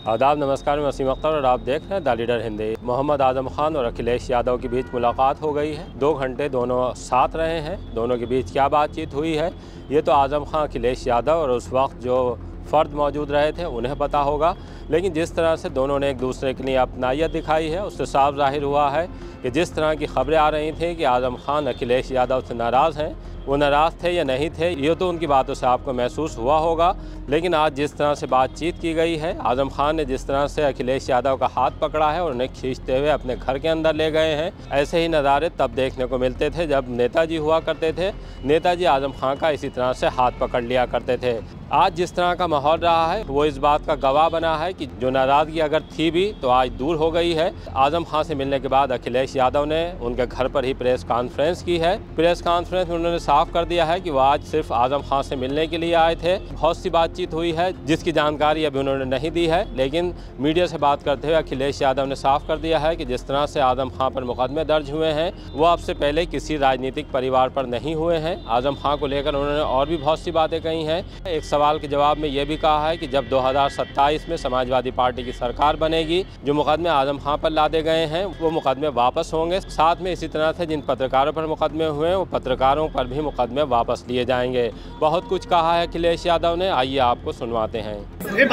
आदाब, नमस्कार। मैं वसीम अख्तर और आप देख रहे हैं द लीडर हिंदी। मोहम्मद आजम खान और अखिलेश यादव के बीच मुलाकात हो गई है। 2 घंटे दोनों साथ रहे हैं। दोनों के बीच क्या बातचीत हुई है ये तो आजम खान, अखिलेश यादव और उस वक्त जो फ़र्द मौजूद रहे थे उन्हें पता होगा। लेकिन जिस तरह से दोनों ने एक दूसरे के लिए अपनायत दिखाई है उससे साफ जाहिर हुआ है कि जिस तरह की खबरें आ रही थी कि आजम खान अखिलेश यादव से नाराज़ हैं, वो नाराज़ थे या नहीं थे ये तो उनकी बातों से आपको महसूस हुआ होगा। लेकिन आज जिस तरह से बातचीत की गई है, आजम खान ने जिस तरह से अखिलेश यादव का हाथ पकड़ा है और उन्हें खींचते हुए अपने घर के अंदर ले गए हैं, ऐसे ही नज़ारे तब देखने को मिलते थे जब नेताजी हुआ करते थे। नेताजी आजम खान का इसी तरह से हाथ पकड़ लिया करते थे। आज जिस तरह का माहौल रहा है वो इस बात का गवाह बना है कि जो नाराज़गी अगर थी भी तो आज दूर हो गई है। आजम खान से मिलने के बाद अखिलेश यादव ने उनके घर पर ही प्रेस कॉन्फ्रेंस की है। प्रेस कॉन्फ्रेंस में उन्होंने साफ कर दिया है कि वो आज सिर्फ आजम खान से मिलने के लिए आए थे। बहुत सी बातचीत हुई है जिसकी जानकारी अभी उन्होंने नहीं दी है, लेकिन मीडिया से बात करते हुए अखिलेश यादव ने साफ कर दिया है कि जिस तरह से आजम खान पर मुकदमे दर्ज हुए हैं वो अब से पहले किसी राजनीतिक परिवार पर नहीं हुए हैं। आजम खान को लेकर उन्होंने और भी बहुत सी बातें कही हैं। एक सवाल के जवाब में ये भी कहा है कि जब 2027 में समाजवादी पार्टी की सरकार बनेगी, जो मुकदमे आजम खान पर लादे गए हैं वो मुकदमे वापस होंगे। साथ में इसी तरह से जिन पत्रकारों पर मुकदमे हुए हैं वो पत्रकारों पर भी मुकदमे वापस लिए जाएंगे। बहुत कुछ कहा है अखिलेश यादव ने, आइए आपको सुनवाते हैं। मैं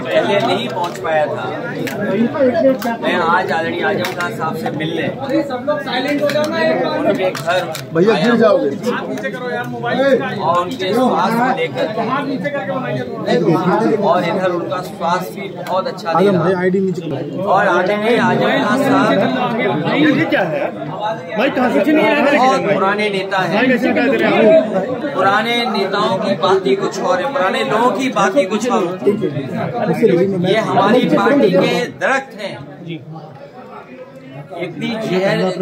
पहले नहीं पहुंच पाया था। मैं आज आदरणीय आजम खान साहब से मिलने उनके घर और उनके स्वास्थ्य को लेकर और इधर उनका स्वास्थ्य भी बहुत अच्छा दिया। और आदरणीय आजम खान साहब बहुत पुराने नेता हैं। पुराने नेताओं की बात ही कुछ और है, पुराने लोगों की बात ही कुछ और होती है। ये हमारी पार्टी के दरख्त हैं, इतनी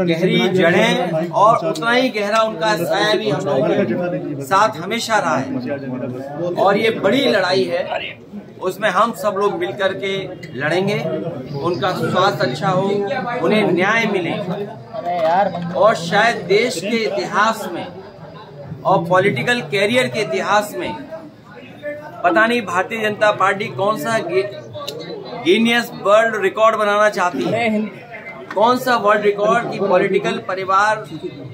गहरी जड़ें और उतना ही गहरा उनका साया भी हम लोगों के साथ हमेशा रहा है। और ये बड़ी लड़ाई है, उसमें हम सब लोग मिलकर के लड़ेंगे। उनका स्वास्थ्य अच्छा हो, उन्हें न्याय मिले और शायद देश के इतिहास में और पॉलिटिकल कैरियर के इतिहास में पता नहीं भारतीय जनता पार्टी कौन सा गिनीज वर्ल्ड रिकॉर्ड बनाना चाहती है, कौन सा वर्ल्ड रिकॉर्ड की पॉलिटिकल परिवार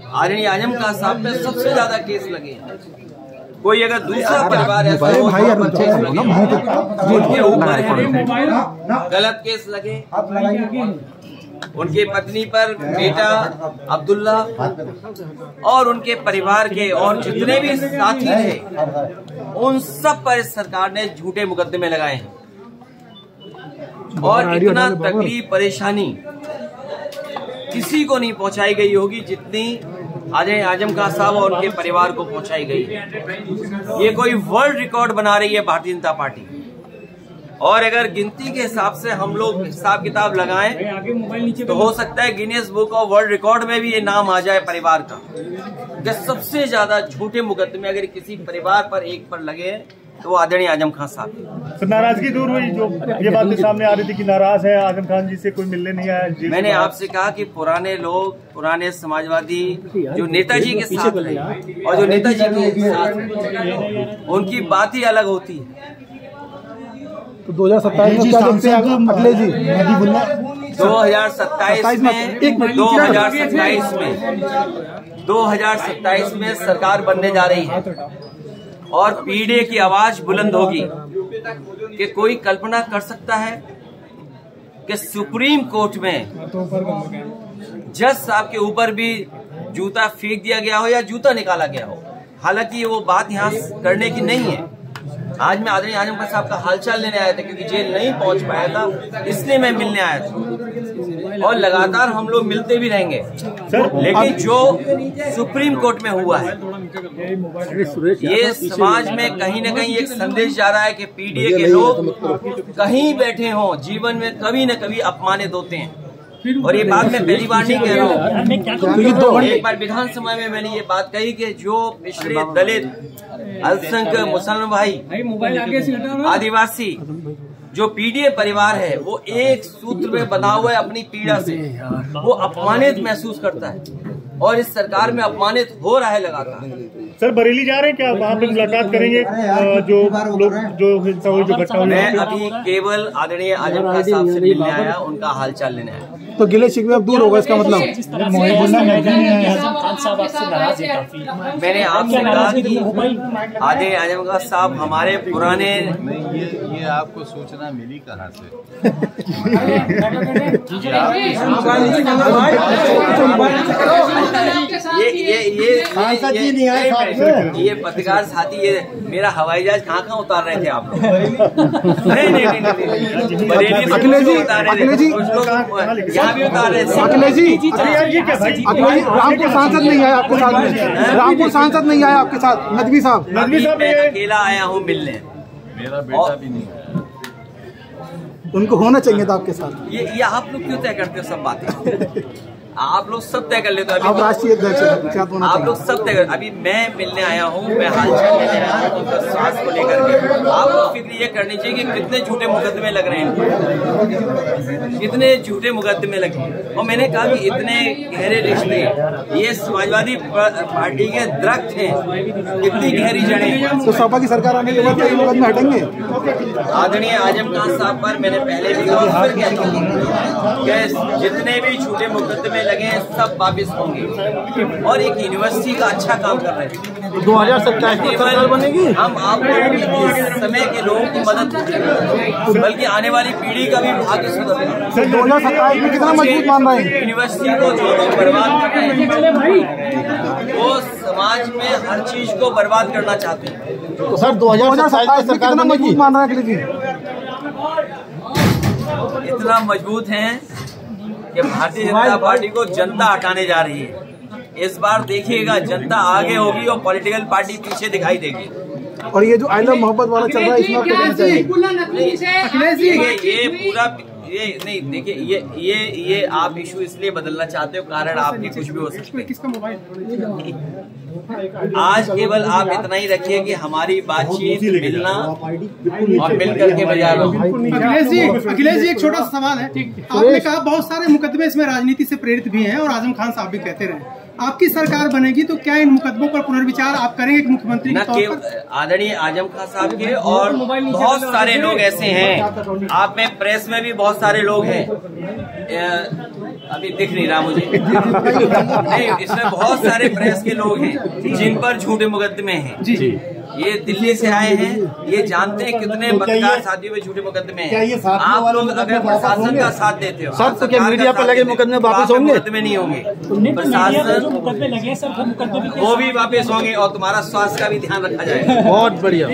आदरणीय आजम खान साहब पे सबसे ज्यादा केस लगे। कोई अगर दूसरा परिवार ऐसा हो उनके ऊपर गलत केस लगे, उनके पत्नी पर बेटा अब्दुल्ला और उनके परिवार के और जितने भी साथी थे उन सब पर सरकार ने झूठे मुकदमे लगाए हैं। और इतना तकलीफ परेशानी किसी को नहीं पहुंचाई गई होगी जितनी आदरणीय आजम खान साहब और उनके परिवार को पहुंचाई गई है। ये कोई वर्ल्ड रिकॉर्ड बना रही है भारतीय जनता पार्टी। और अगर गिनती के हिसाब से हम लोग हिसाब किताब लगाएं तो हो सकता है Guinness book of world record में भी ये नाम आ जाए परिवार का कि सबसे ज्यादा झूठे मुकदमे अगर किसी परिवार पर एक पर लगे तो वो आदरणीय आजम खान साहब। तो नाराजगी दूर हुई, जो ये बात भी सामने आ रही थी कि नाराज है आजम खान जी से, कोई मिलने नहीं आया। मैंने आपसे कहा कि पुराने लोग, पुराने समाजवादी जो नेताजी के साथ रहे और जो नेताजी के साथ उनकी बात ही अलग होती है। तो 2027 में क्या देखते हैं अखिलेश जी? 2027 में सरकार बनने जा रही है और पीढ़ी की आवाज बुलंद होगी कि कोई कल्पना कर सकता है कि सुप्रीम कोर्ट में जज साहब के ऊपर भी जूता फेंक दिया गया हो या जूता निकाला गया हो। हालांकि वो बात यहाँ करने की नहीं है। आज मैं आदरणीय आजम खान साहब का हालचाल लेने आया था क्योंकि जेल नहीं पहुंच पाया था, इसलिए मैं मिलने आया था। और लगातार हम लोग मिलते भी रहेंगे। लेकिन जो सुप्रीम कोर्ट में हुआ है ये समाज में कहीं न कहीं एक संदेश जा रहा है कि पीडीए के लोग कहीं बैठे हों जीवन में कभी न कभी अपमानित होते हैं। और ये बात मैं पहली बार नहीं कह रहा हूँ। एक बार विधानसभा में मैंने ये बात कही कि जो पिछड़े दलित, अल्पसंख्यक, मुसलमान भाई, आदिवासी जो पीडीए परिवार है वो एक सूत्र में बंधा हुआ है अपनी पीड़ा से, वो अपमानित महसूस करता है और इस सरकार में अपमानित हो रहा है लगातार। सर बरेली जा रहे हैं क्या? वहाँ पे मुलाकात करेंगे जो लोग जो हिंसा हुई जो घटना हुई? मैं अभी केवल आदरणीय आजम खान साहब से मिलने आया, उनका हालचाल लेने आया। तो गिले शिकवे अब दूर होगा इसका मतलब? मैंने आपसे कहा कि आदरणीय आजम खान साहब हमारे पुराने ये आपको सूचना मिली कहाँ से? ये पत्रकार साथी, ये मेरा हवाई जहाज कहाँ उतार रहे थे आप लोग? नहीं अखिलेश जी यहाँ भी उतार रहे थे। अखिलेश जी रामपुर सांसद नहीं आया आपके साथ में? रामपुर सांसद नहीं आया आपके साथ? नदवी साहब मैं अकेला आया हूँ मिलने। मेरा बेटा भी नहीं है। उनको होना चाहिए था आपके साथ। ये आप लोग क्यों तय करते हो सब बातें? आप लोग सब तय कर लेते हो। आप राष्ट्रीय अध्यक्ष आप लोग सब तय कर। अभी मैं मिलने आया हूँ, मैं हालचाल लेने आया हूँ उनका स्वास्थ्य को लेकर के। आप लोग फिक्र ये करनी चाहिए कि कितने झूठे मुकदमे लग रहे हैं, कितने झूठे मुकदमे लगे हैं। और मैंने कहा कि इतने गहरे रिश्ते, ये समाजवादी पार्टी के दरख्त हैं, इतनी गहरी जड़ें। तो सपा की सरकार आने के बाद ये मुकदमे हटेंगे? आदरणीय आजम खान साहब पर मैंने पहले भी कहा, फिर क्या, जितने भी झूठे मुकदमे लगे हैं सब वापिस होंगे। और एक यूनिवर्सिटी का अच्छा काम कर रहे हैं। 2027 में सरकार बनेगी। हम आप लोग इस समय के लोगों की मदद करेंगे, बल्कि आने वाली पीढ़ी का भी भाग्य सुधरेगा। 2027 में कितना मजबूत मान रहे हैं? यूनिवर्सिटी को जो लोग बर्बाद कर रहे हैं, वो समाज में हर चीज को बर्बाद करना चाहते हैं। तो सर 2027 में कितना मजबूत मान रहे हैं अखिलेश जी? इतना मजबूत हैं कि भारतीय जनता पार्टी को जनता हटाने जा रही है। इस बार देखिएगा, जनता आगे होगी और पॉलिटिकल पार्टी पीछे दिखाई देगी। और ये जो आई लव मोहब्बत वाला चल रहा है, इसमें क्या करना चाहिए? ये पूरा ये नहीं, देखिए ये आप इशू इसलिए बदलना चाहते हो, कारण आपके कुछ भी हो सकते हैं। आज केवल आप इतना ही रखिए कि हमारी बातचीत, मिलना और मिल करके बजाय। अखिलेश जी एक छोटा सा सवाल है। आपने कहा बहुत सारे मुकदमे इसमें राजनीति से प्रेरित भी हैं और आजम खान साहब भी कहते रहे। आपकी सरकार बनेगी तो क्या इन मुकदमों पर पुनर्विचार आप करेंगे मुख्यमंत्री के तौर पर? आदरणीय आजम खान साहब के और बहुत सारे लोग ऐसे हैं, आप में प्रेस में भी बहुत सारे लोग हैं, अभी दिख नहीं रहा मुझे, नहीं, इसमें बहुत सारे प्रेस के लोग हैं जिन पर झूठे मुकदमे हैं। जी, ये दिल्ली से आए हैं, ये जानते हैं कितने पत्रकार साथियों में झूठे मुकदमे हैं। आप लोग अगर प्रशासन का साथ देते हो, सर तो क्या मीडिया पर लगे मुकदमे वापस होंगे? मुकदमे नहीं होंगे, प्रशासन वो भी वापस होंगे और तुम्हारा स्वास्थ्य का भी ध्यान रखा जाएगा। बहुत बढ़िया।